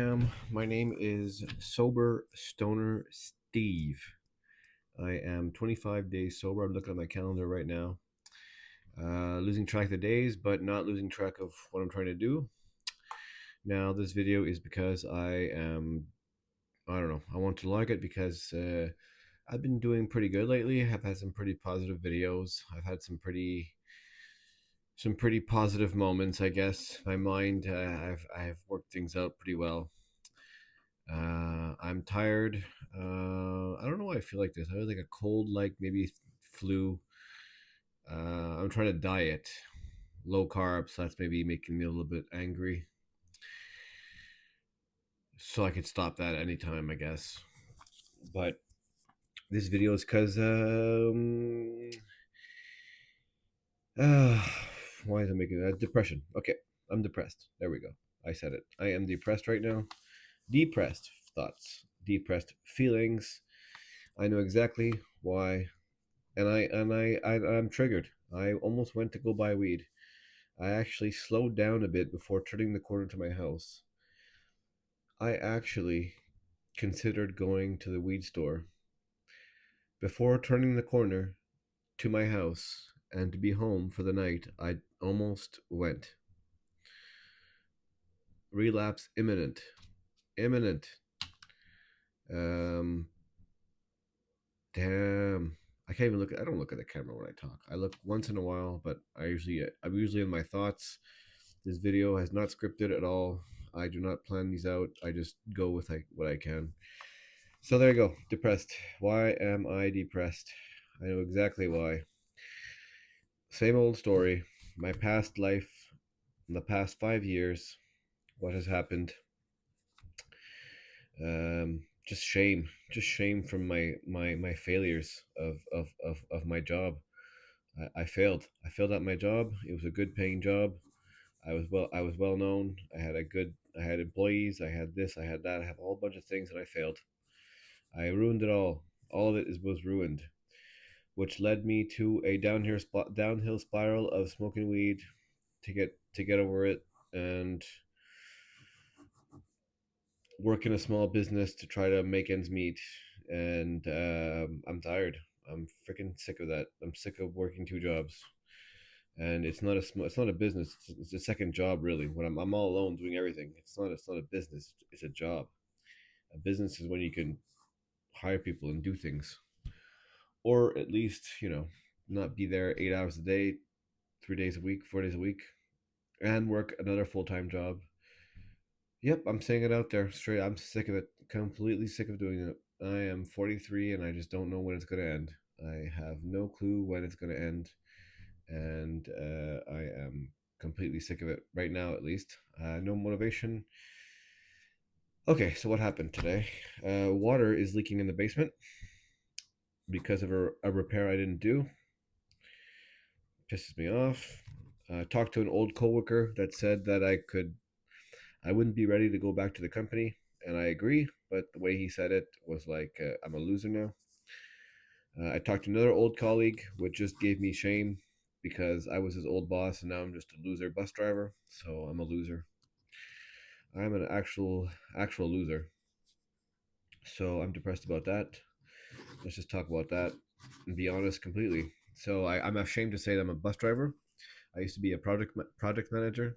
My name is Sober Stoner Steve. I am 25 days sober. I'm looking at my calendar right now. Losing track of the days, but not losing track of what I'm trying to do. Now, this video is because I don't know, I want to like it because I've been doing pretty good lately. I've had some pretty positive videos. I've had some pretty positive moments, I guess. My mind, I've worked things out pretty well. I'm tired. I don't know why I feel like this. I feel like a cold, like maybe flu. I'm trying to diet low carbs. So that's maybe making me a little bit angry. So I could stop that anytime, I guess. But this video is because uh, why is it making that depression? Okay, I'm depressed. There we go. I said it. I am depressed right now. Depressed thoughts, depressed feelings. I know exactly why I'm triggered. I almost went to go buy weed. I actually slowed down a bit before turning the corner to my house. I actually considered going to the weed store before turning the corner to my house and to be home for the night. I almost went. Relapse imminent. Imminent. Um damn. I can't even look at I don't look at the camera when I talk. I look once in a while, but I'm usually in my thoughts. This video has not scripted at all. I do not plan these out. I just go with what I can. So there you go. Depressed. Why am I depressed? I know exactly why. Same old story. My past life, in the past 5 years, what has happened? Just shame. Just shame from my failures of my job. I failed. I failed at my job. It was a good paying job. I was well known. I had employees, I had this, I had that, I have a whole bunch of things, and I failed. I ruined it all. All of it was ruined, which led me to a downhill spiral of smoking weed to get over it and work in a small business to try to make ends meet. And I'm tired. I'm freaking sick of that. I'm sick of working two jobs. And it's not a business. It's a second job, really. When I'm all alone doing everything, it's not a business. It's a job. A business is when you can hire people and do things, or at least not be there 8 hours a day, 3 days a week, 4 days a week, and work another full time job. Yep, I'm saying it out there straight. I'm sick of it. Completely sick of doing it. I am 43 and I just don't know when it's gonna end. I have no clue when it's gonna end, and I am completely sick of it right now, at least. No motivation. Okay, so what happened today? Water is leaking in the basement because of a repair I didn't do. Pisses me off. Talked to an old coworker that said that I wouldn't be ready to go back to the company, and I agree. But the way he said it was like I'm a loser now. I talked to another old colleague, which just gave me shame because I was his old boss, and now I'm just a loser bus driver. So I'm a loser. I'm an actual loser. So I'm depressed about that. Let's just talk about that and be honest completely. So I'm ashamed to say that I'm a bus driver. I used to be a project manager,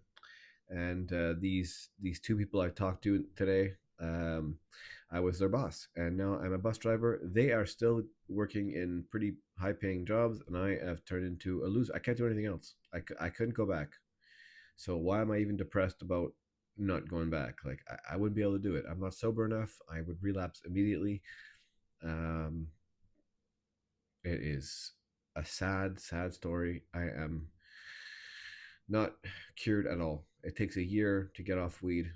and these two people I talked to today, I was their boss, and now I'm a bus driver. They are still working in pretty high paying jobs, and I have turned into a loser. I can't do anything else. I couldn't go back. So why am I even depressed about not going back? Like I wouldn't be able to do it. I'm not sober enough. I would relapse immediately. Um, it is a sad story. I am not cured at all. It takes a year to get off weed.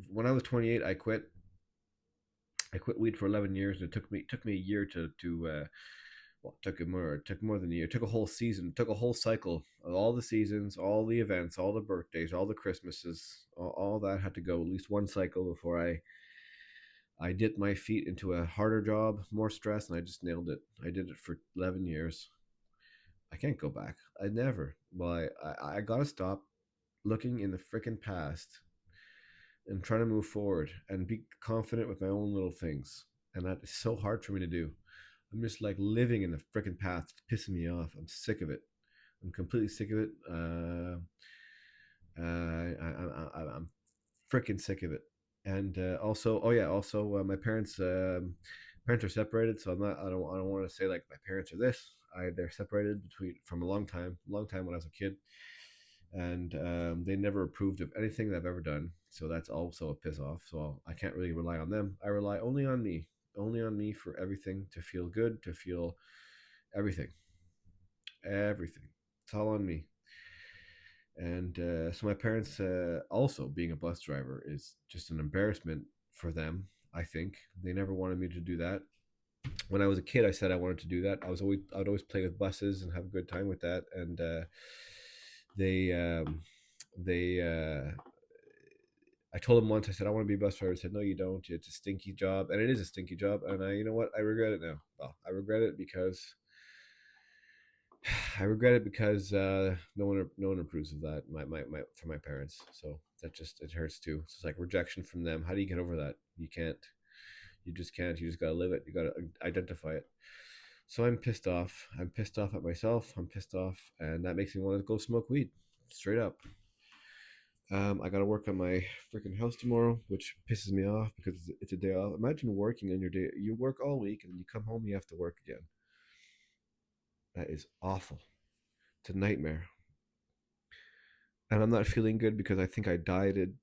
When I was 28, I quit. I quit weed for 11 years. And it took me a year to well, it took more than a year. It took a whole season. It took a whole cycle of all the seasons, all the events, all the birthdays, all the Christmases. All that had to go at least one cycle before I dipped my feet into a harder job, more stress, and I just nailed it. I did it for 11 years. I can't go back. I never. Well, I gotta stop looking in the freaking past and trying to move forward and be confident with my own little things. And that is so hard for me to do. I'm just like living in the freaking past. It's pissing me off. I'm sick of it. I'm completely sick of it. I'm freaking sick of it. And also, oh yeah, also my parents are separated, so I don't want to say like my parents are this. They're separated between from a long time when I was a kid, and they never approved of anything that I've ever done. So that's also a piss off. So I can't really rely on them. I rely only on me for everything to feel good, to feel everything, everything. It's all on me. And so my parents, also being a bus driver, is just an embarrassment for them. I think they never wanted me to do that. When I was a kid, I said I wanted to do that. I'd always play with buses and have a good time with that. And they they I told them once, I said, I want to be a bus driver. I said, no, you don't. It's a stinky job. And it is a stinky job. And you know what? I regret it now. Well, I regret it because no one approves of that. My for my parents. So that just it hurts too. So it's like rejection from them. How do you get over that? You can't. You just can't. You just gotta live it. You gotta identify it. So I'm pissed off. I'm pissed off at myself. I'm pissed off, and that makes me want to go smoke weed, straight up. I got to work on my freaking house tomorrow, which pisses me off because it's a day off. Imagine working on your day. You work all week and you come home, you have to work again. That is awful. It's a nightmare. And I'm not feeling good because I think I dieted.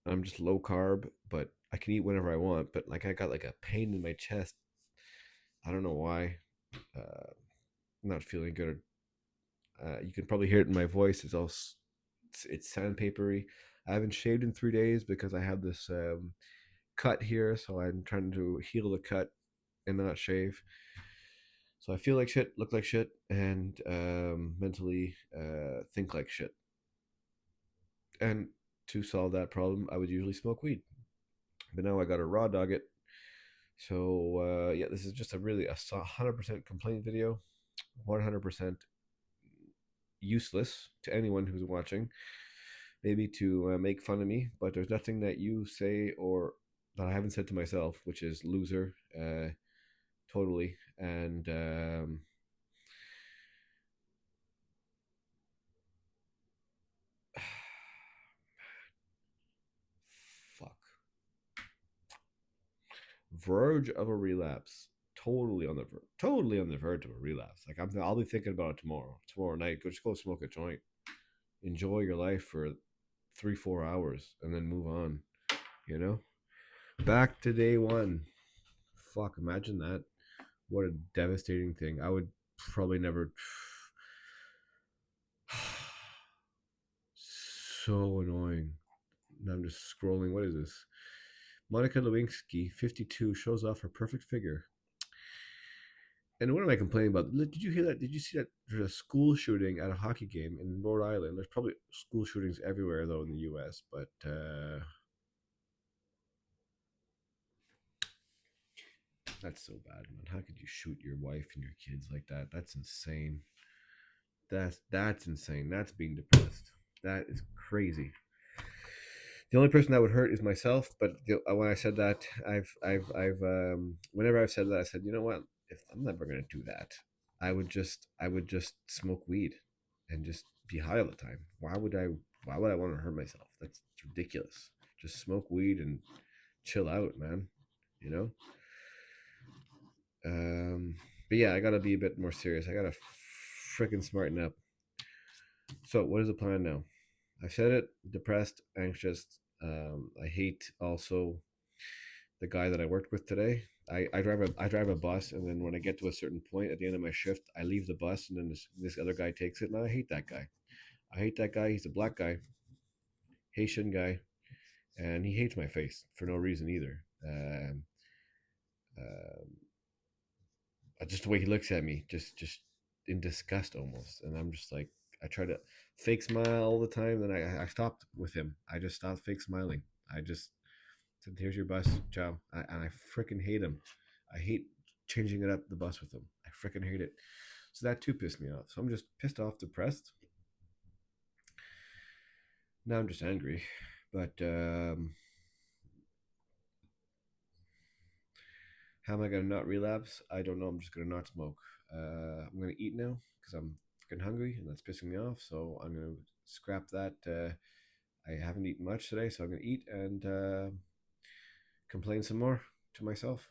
I'm just low carb, but I can eat whenever I want. But like I got like a pain in my chest. I don't know why. I'm not feeling good. You can probably hear it in my voice. It's sandpapery. I haven't shaved in 3 days because I have this cut here, so I'm trying to heal the cut and not shave. So I feel like shit, look like shit, and mentally think like shit. And to solve that problem, I would usually smoke weed, but now I got to raw dog it. So yeah, this is just a really 100% complaint video, 100% useless to anyone who's watching. Maybe to make fun of me, but there's nothing that you say or that I haven't said to myself, which is loser, totally. And fuck, verge of a relapse. Totally on the verge of a relapse. Like I'll be thinking about it tomorrow night. Just go smoke a joint, enjoy your life for 3 4 hours, and then move on. You know, back to day one. Fuck, imagine that. What a devastating thing. I would probably never. So annoying. Now I'm just scrolling. What is this? Monica Lewinsky, 52, shows off her perfect figure. And what am I complaining about? Did you hear that? Did you see that there's a school shooting at a hockey game in Rhode Island? There's probably school shootings everywhere, though, in the U.S., but that's so bad, man. How could you shoot your wife and your kids like that? That's insane. That's insane. That's being depressed. That is crazy. The only person that would hurt is myself. But when I said that, whenever I've said that, I said, you know what? If I'm never gonna do that, I would just smoke weed and just be high all the time. Why would I want to hurt myself? That's ridiculous. Just smoke weed and chill out, man. You know. Um, but yeah, I gotta be a bit more serious. I gotta freaking smarten up. So, what is the plan now? I've said it, depressed, anxious. I hate also the guy that I worked with today. I drive a bus, and then when I get to a certain point at the end of my shift, I leave the bus, and then this other guy takes it, and I hate that guy. I hate that guy. He's a black guy, Haitian guy, and he hates my face for no reason either. Um, just the way he looks at me, just in disgust almost, and I'm just like, I try to fake smile all the time. Then I stopped with him. I just stopped fake smiling. I just said, "Here's your bus, ciao." And I freaking hate him. I hate changing it up the bus with him. I freaking hate it. So that too pissed me off. So I'm just pissed off, depressed. Now I'm just angry. But How am I gonna not relapse? I don't know. I'm just gonna not smoke. I'm gonna eat now because I'm freaking hungry and that's pissing me off. So I'm gonna scrap that. I haven't eaten much today, so I'm gonna eat and complain some more to myself.